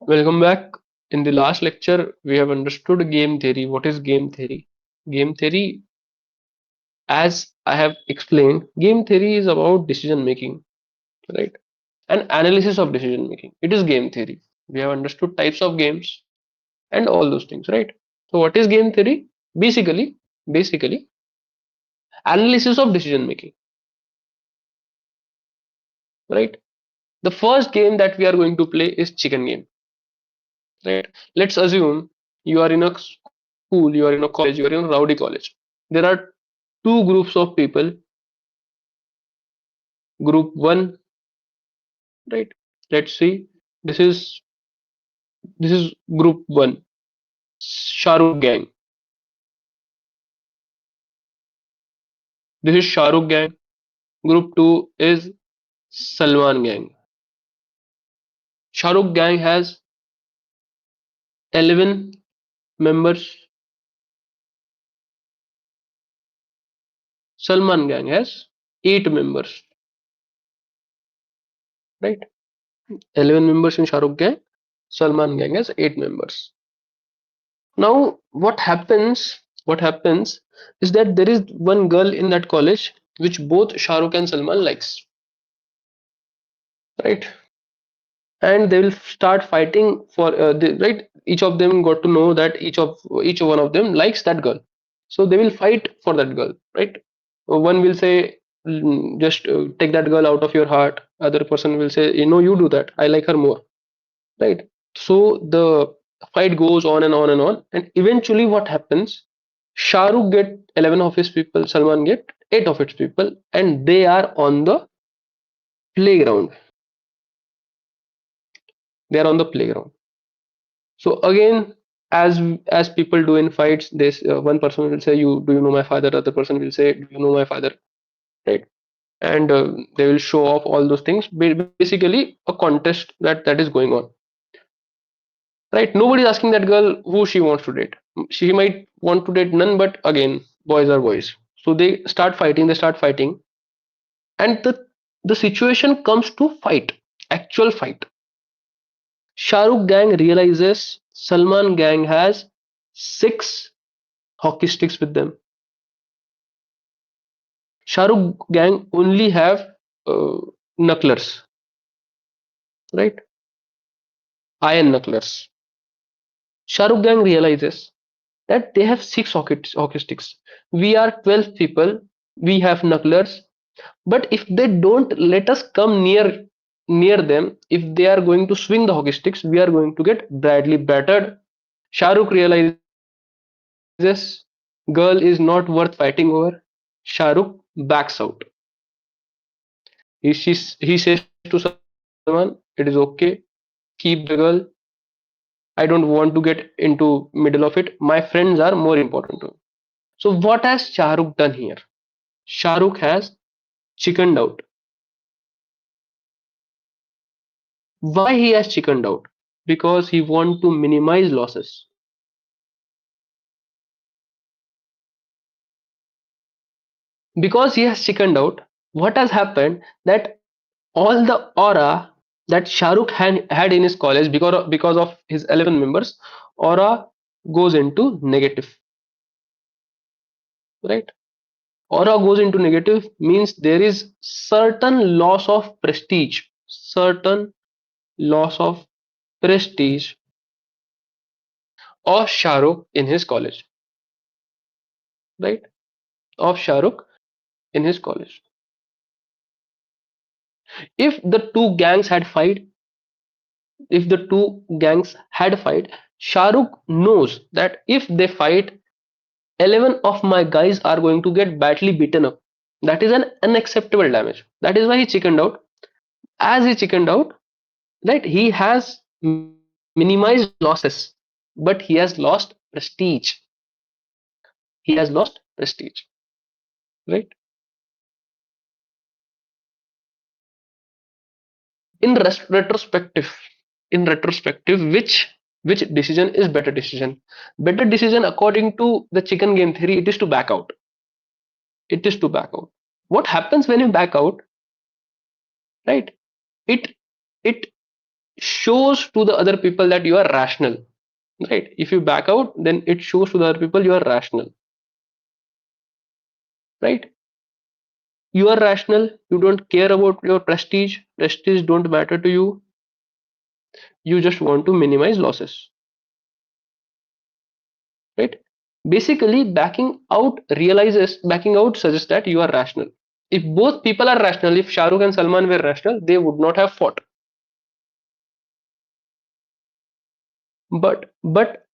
Welcome back. In the last lecture, we have understood game theory. What is game theory? Game theory, as I have explained, game theory is about decision making, right? And analysis of decision making. It is game theory. We have understood types of games and all those things, right? So, what is game theory? Basically, analysis of decision making, right? The first game that we are going to play is chicken game, right? Let's assume you are in a school, you are in a college, you are in a rowdy college. There are two groups of people. Group 1, right? Let's see. This is this is group 1, Shahrukh gang. This is Shahrukh gang. Group 2 is Salman gang. Shahrukh gang has 11 members. Salman gang has 8 members, right? 11 members in Shahrukh gang. Salman gang has 8 members. Now, what happens is that there is one girl in that college which both Shahrukh and Salman likes, right? And they will start fighting for right. Each of them got to know that each one of them likes that girl, so they will fight for that girl, right? One will say, just take that girl out of your heart. Other person will say, you do that, I like her more, right? So the fight goes on and on and on, and eventually what happens, Shahrukh get 11 of his people, Salman get 8 of its people, and they are on the playground. They are on the playground. So again, as people do in fights, this one person will say, "You do you know my father?" Other person will say, "Do you know my father?" Right? And they will show off all those things. Basically, a contest that is going on. Right? Nobody is asking that girl who she wants to date. She might want to date none, but again, boys are boys. So they start fighting. They start fighting, and the situation comes to fight, actual fight. Shahrukh gang realizes Salman gang has 6 hockey sticks with them. Shahrukh gang only have uh, knucklers, right? Iron knucklers. Shahrukh gang realizes that they have 6 hockey sticks. We are 12 people. We have knucklers. But if they don't let us come near them, if they are going to swing the hockey sticks, we are going to get badly battered. Shahrukh realizes girl is not worth fighting over. Shahrukh backs out. He says to Salman, "It is okay. Keep the girl. I don't want to get into middle of it. My friends are more important to me." So what has Shahrukh done here? Shahrukh has chickened out. Why he has chickened out? Because he want to minimize losses. Because he has chickened out, what has happened that all the aura that Shahrukh had in his college because of his 11 members, aura goes into negative, right? Aura goes into negative means there is certain loss of prestige, certain loss of prestige of Shahrukh in his college, right? Of Shahrukh in his college. If the two gangs had fight, if the two gangs had fight, Shahrukh knows that if they fight, 11 of my guys are going to get badly beaten up. That is an unacceptable damage. That is why he chickened out. As he chickened out, right, he has minimized losses, but he has lost prestige. He has lost prestige, right? In retrospective, which decision is better decision? Better decision according to the chicken game theory, it is to back out. It is to back out. What happens when you back out, right? It it shows to the other people that you are rational, right? If you back out, then it shows to the other people you are rational, right? You are rational, you don't care about your prestige don't matter to you, you just want to minimize losses, right? Basically, backing out suggests that you are rational. If both people are rational, if Shah Rukh and Salman were rational, they would not have fought. But but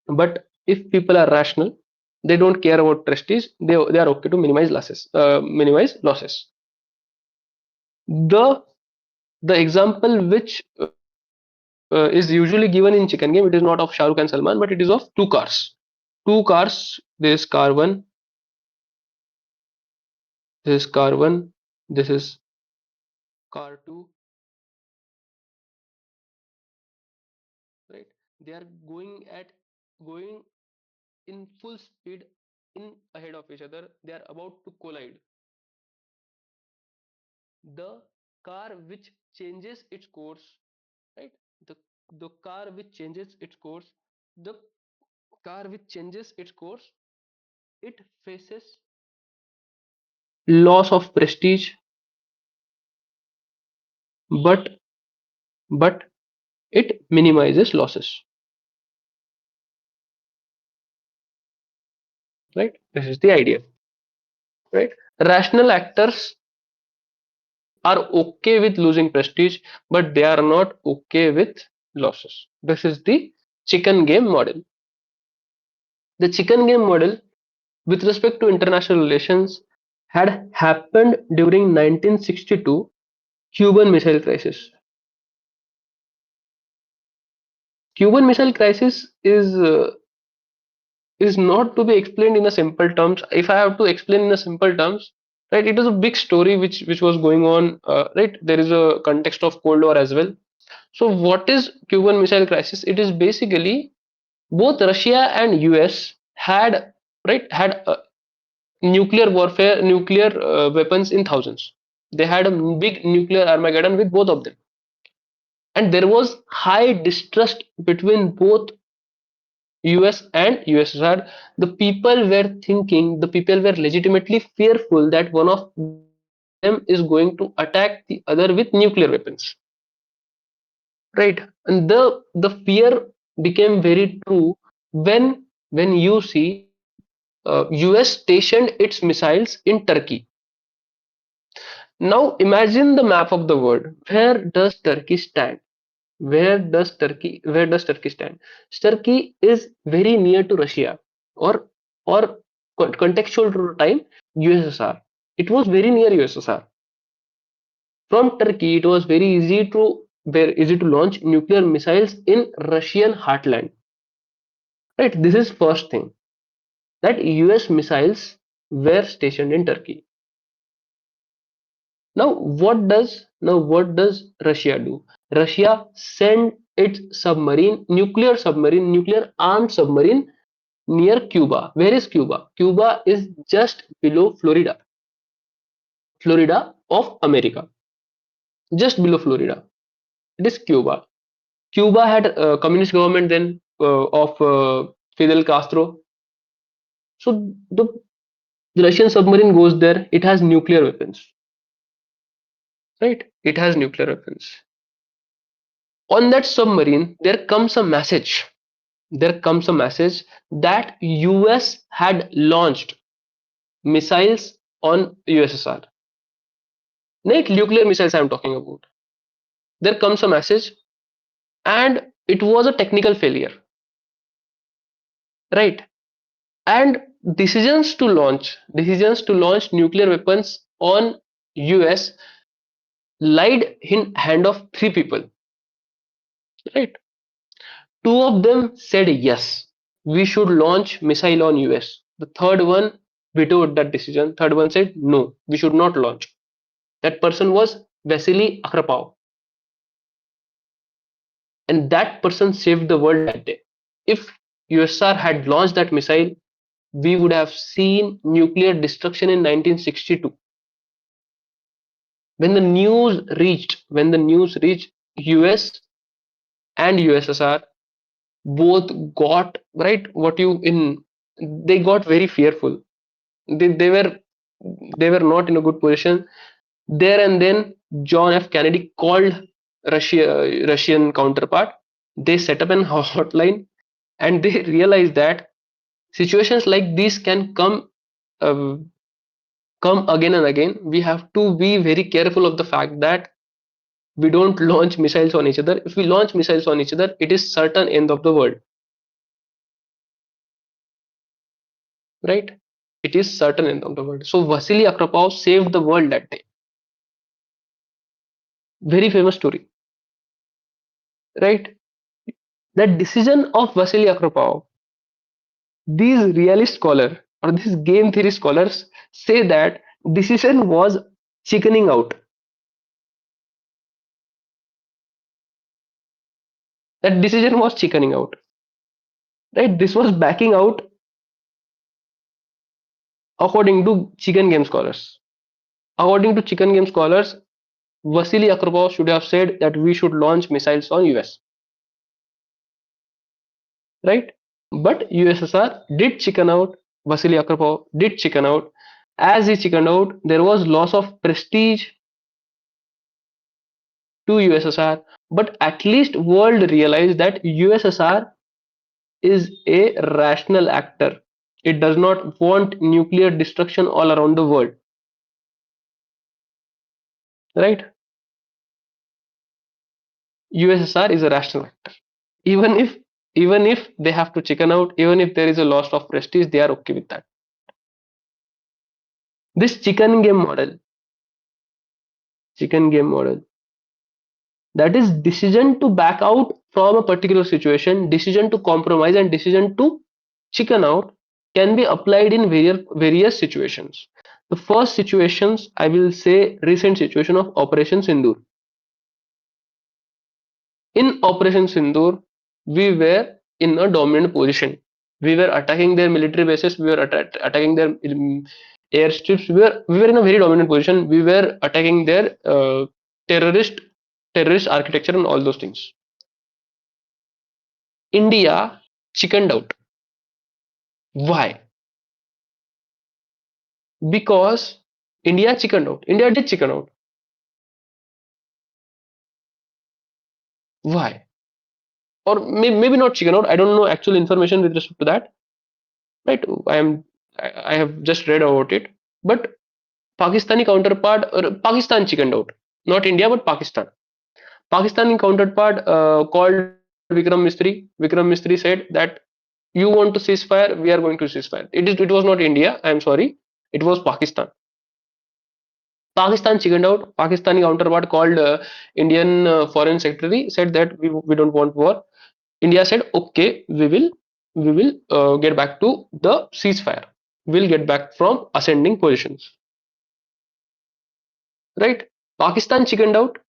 but if people are rational, they don't care about prestige, they are okay to minimize losses. The the example which is usually given in chicken game, it is not of Shah Rukh and Salman, but it is of two cars. This car 1, this is car 1, this is car 2, right? They are going in full speed in ahead of each other. They are about to collide. The car which changes its course, right? The car which changes its course, the car which changes its course, it faces loss of prestige, but but it minimizes losses, right? This is the idea, right? Rational actors are okay with losing prestige, but they are not okay with losses. This is the chicken game model. The chicken game model with respect to international relations had happened during 1962 Cuban Missile Crisis. Cuban Missile Crisis is not to be explained in a simple terms. If I have to explain in a simple terms, right, it is a big story which was going on. Right, there is a context of Cold War as well. So, what is Cuban Missile Crisis? It is basically both Russia and US had nuclear warfare, nuclear weapons in thousands. They had a big nuclear Armageddon with both of them, and there was high distrust between both US and USSR. The people were legitimately fearful that one of them is going to attack the other with nuclear weapons, right? And the fear became very true when you see US stationed its missiles in Turkey. Now imagine the map of the world. Where does Turkey stand? Where does Turkey stand? Turkey is very near to Russia, or contextual to time, USSR. It was very near USSR. From Turkey, it was very easy to launch nuclear missiles in Russian heartland. Right. This is first thing, that US missiles were stationed in Turkey. Now what does Russia do? Russia sent its nuclear armed submarine near Cuba. Where is Cuba? Cuba is just below Florida of America, just below Florida. It is Cuba. Cuba had a communist government then of Fidel Castro. So the Russian submarine goes there. It has nuclear weapons, right? It has nuclear weapons. On that submarine, there comes a message that US had launched missiles on USSR. Not nuclear missiles I'm talking about. There comes a message, and it was a technical failure, right? And decisions to launch nuclear weapons on US lied in hand of three people, right? Two of them said yes, we should launch missile on US. The third one vetoed that decision. Third one said no, we should not launch. That person was Vasily Akrapov, and that person saved the world that day. If USSR had launched that missile, we would have seen nuclear destruction in 1962. When the news reached US and USSR both got right what you in they got very fearful. They were not in a good position there, and then John F. Kennedy called Russian counterpart. They set up an hotline, and they realized that situations like this can uh, come again and again. We have to be very careful of the fact that we don't launch missiles on each other. If we launch missiles on each other, it is certain end of the world, right? It is certain end of the world. So Vasily Akrapov saved the world that day. Very famous story, right? That decision of Vasily Akrapov, these realist scholars or these game theory scholars say that decision was chickening out. That decision was chickening out, right? This was backing out according to chicken game scholars. According to chicken game scholars, Vasily Akrapov should have said that we should launch missiles on US, right? But USSR did chicken out. Vasily Akrapov did chicken out. As he chickened out, there was loss of prestige to USSR. But at least world realized that USSR is a rational actor. It does not want nuclear destruction all around the world, right? USSR is a rational actor. Even if even if they have to chicken out, even if there is a loss of prestige, they are okay with that. This chicken game model, that is decision to back out from a particular situation, decision to compromise, and decision to chicken out can be applied in various situations. The first situations, I will say recent situation of Operation Sindoor. In Operation Sindoor, we were in a dominant position. We were attacking their military bases. We were attacking their airstrips. We were in a very dominant position. We were attacking their terrorist terrorist architecture and all those things. India chickened out. Why? Because India chickened out. India did chicken out. Why? Or maybe not chicken out. I don't know actual information with respect to that. Right? I have just read about it. But Pakistani counterpart, or Pakistan chickened out. Not India, but Pakistan. Pakistani counterpart called Vikram Mistry. Vikram Mistry said that you want to ceasefire, we are going to ceasefire. It was not India. I am sorry. It was Pakistan. Pakistan chickened out. Pakistani counterpart called Indian Foreign Secretary said that we don't want war. India said okay, we will get back to the ceasefire. We'll get back from ascending positions. Right? Pakistan chickened out,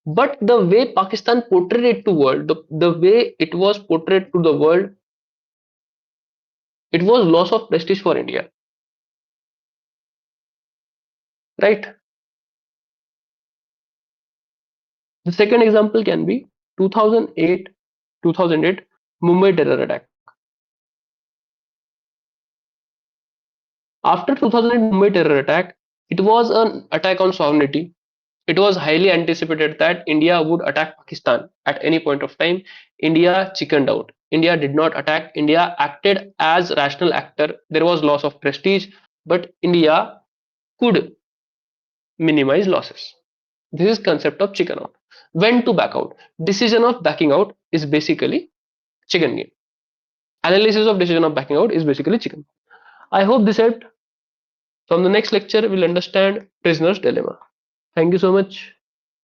but the way Pakistan portrayed it to world, the way it was portrayed to the world, it was loss of prestige for India. Right? The second example can be 2008 Mumbai terror attack. After 2008 Mumbai terror attack, it was an attack on sovereignty. It was highly anticipated that India would attack Pakistan at any point of time. India chickened out. India did not attack. India acted as rational actor. There was loss of prestige, but India could minimize losses. This is concept of chicken out. When to back out? Decision of backing out is basically chicken game. Analysis of decision of backing out is basically chicken. I hope this helped. From the next lecture, we'll understand prisoner's dilemma. Thank you so much.